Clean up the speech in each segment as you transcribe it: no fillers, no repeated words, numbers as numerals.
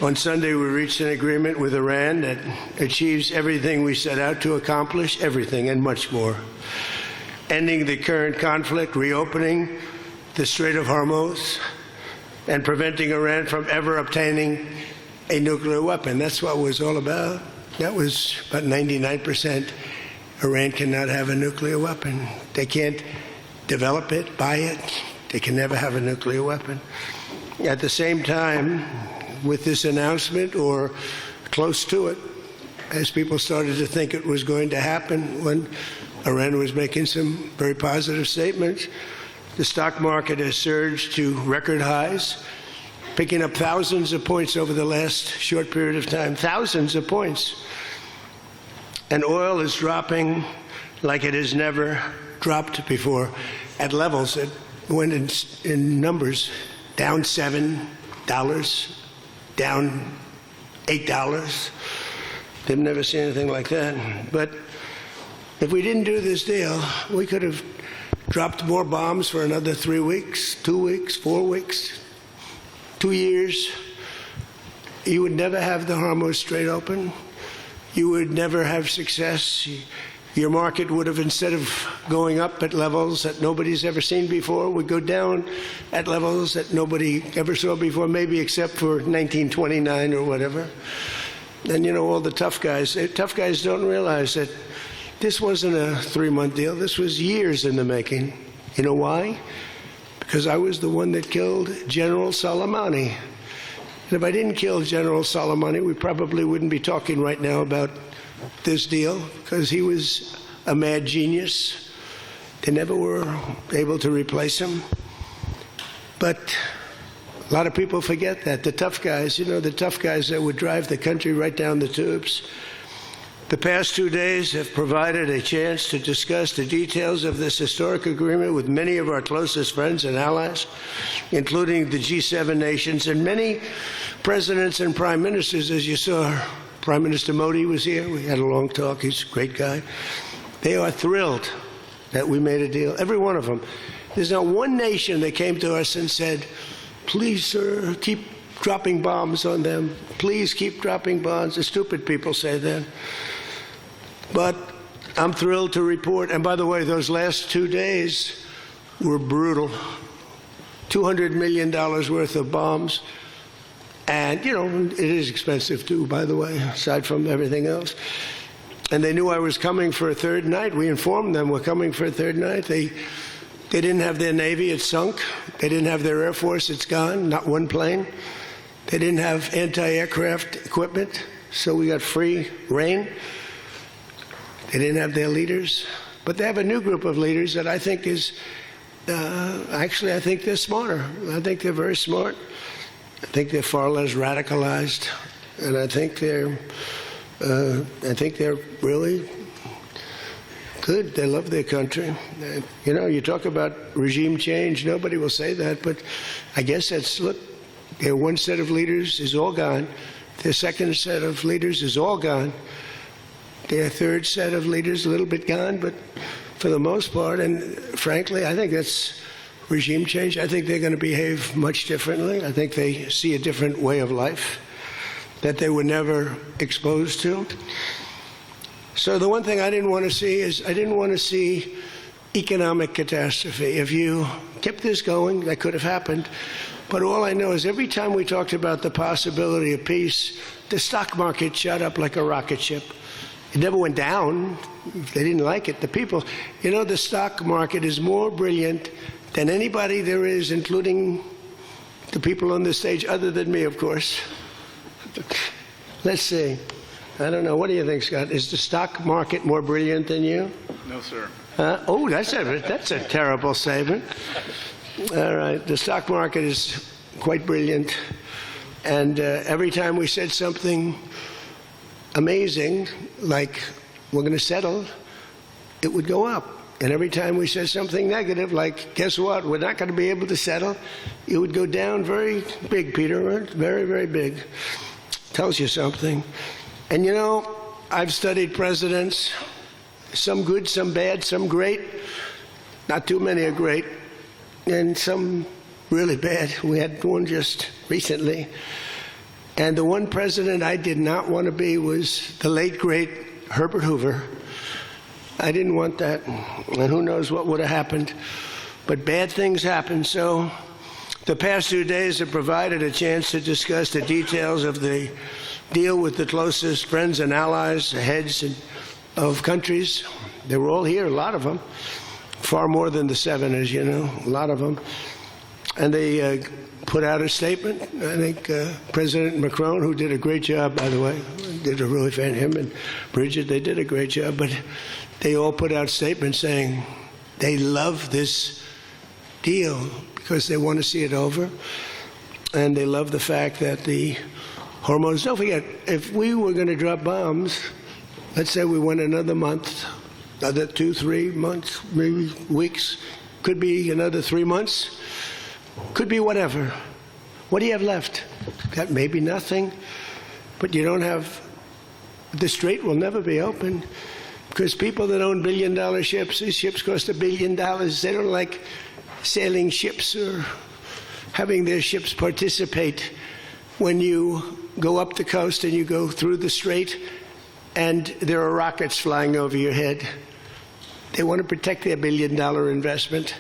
On Sunday, we reached an agreement with Iran that achieves everything we set out to accomplish, everything and much more. Ending the current conflict, reopening the Strait of Hormuz, and preventing Iran from ever obtaining a nuclear weapon. That's what it was all about. That was about 99%. Iran cannot have a nuclear weapon. They can't develop it, buy it. They can never have a nuclear weapon. At the same time, with this announcement, or close to it, as people started to think it was going to happen when Iran was making some very positive statements, the stock market has surged to record highs, picking up thousands of points over the last short period of time, thousands of points. And oil is dropping like it has never dropped before, at levels that went in numbers, down $7, down $8. They've never seen anything like that. But if we didn't do this deal, we could have dropped more bombs for another 3 weeks, 2 weeks, 4 weeks, 2 years. You would never have the Hormuz Strait open. You would never have success. Your market would have, instead of going up at levels that nobody's ever seen before, would go down at levels that nobody ever saw before, maybe except for 1929 or whatever. And you know, all the tough guys don't realize that this wasn't a 3-month deal. This was years in the making. You know why? Because I was the one that killed General Soleimani. And if I didn't kill General Soleimani, we probably wouldn't be talking right now about this deal, because he was a mad genius. They never were able to replace him. But a lot of people forget that. The tough guys, you know, the tough guys that would drive the country right down the tubes. The past 2 days have provided a chance to discuss the details of this historic agreement with many of our closest friends and allies, including the G7 nations and many presidents and prime ministers. As you saw, Prime Minister Modi was here. We had a long talk. He's a great guy. They are thrilled that we made a deal, every one of them. There's not one nation that came to us and said, please, sir, keep dropping bombs on them. Please keep dropping bombs. The stupid people say that. But I'm thrilled to report, and by the way, those last 2 days were brutal. $200 million worth of bombs. And, you know, it is expensive too, by the way, aside from everything else. And they knew I was coming for a third night. We informed them we're coming for a third night. They didn't have their Navy, it's sunk. They didn't have their Air Force, it's gone, not one plane. They didn't have anti-aircraft equipment, so we got free reign. They didn't have their leaders. But they have a new group of leaders that I think is, actually, I think they're smarter. I think they're very smart. I think they're far less radicalized, and I think they're really good. They love their country. You know, you talk about regime change. Nobody will say that, but I guess that's, look, their one set of leaders is all gone. Their second set of leaders is all gone. Their third set of leaders a little bit gone, but for the most part, and frankly, I think that's regime change. I think they're going to behave much differently. I think they see a different way of life that they were never exposed to. So the one thing I didn't want to see is I didn't want to see economic catastrophe. If you kept this going, that could have happened. But all I know is every time we talked about the possibility of peace, the stock market shot up like a rocket ship. It never went down. They didn't like it. The people, you know, the stock market is more brilliant than anybody there is, including the people on the stage, other than me, of course. Let's see. I don't know. What do you think, Scott? Is the stock market more brilliant than you? No, sir. Oh, that's a terrible statement. All right. The stock market is quite brilliant. And every time we said something amazing, like we're going to settle, it would go up. And every time we said something negative, like, guess what, we're not going to be able to settle, it would go down very big, Peter, right? Very, very big. Tells you something. And you know, I've studied presidents, some good, some bad, some great. Not too many are great. And some really bad. We had one just recently. And the one president I did not want to be was the late, great Herbert Hoover. I didn't want that. And who knows what would have happened. But bad things happen. So the past 2 days have provided a chance to discuss the details of the deal with the closest friends and allies, the heads of countries. They were all here, a lot of them. Far more than the 7, as you know, a lot of them. And they put out a statement. I think President Macron, who did a great job, by the way, him and Bridget, they did a great job, but they all put out statements saying they love this deal because they want to see it over, and they love the fact that the hormones, don't forget, if we were going to drop bombs, let's say we went another month, another 2-3 months, maybe weeks, could be another 3 months, could be whatever. What do you have left? Got maybe nothing, but you don't have, the strait will never be open because people that own billion-dollar ships, these ships cost $1 billion, they don't like sailing ships or having their ships participate when you go up the coast and you go through the strait and there are rockets flying over your head. They want to protect their $1 billion investment.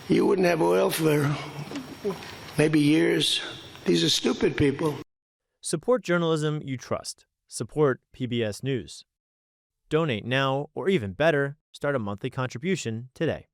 You wouldn't have oil for maybe years. These are stupid people. Support journalism you trust. Support PBS News. Donate now, or even better, start a monthly contribution today.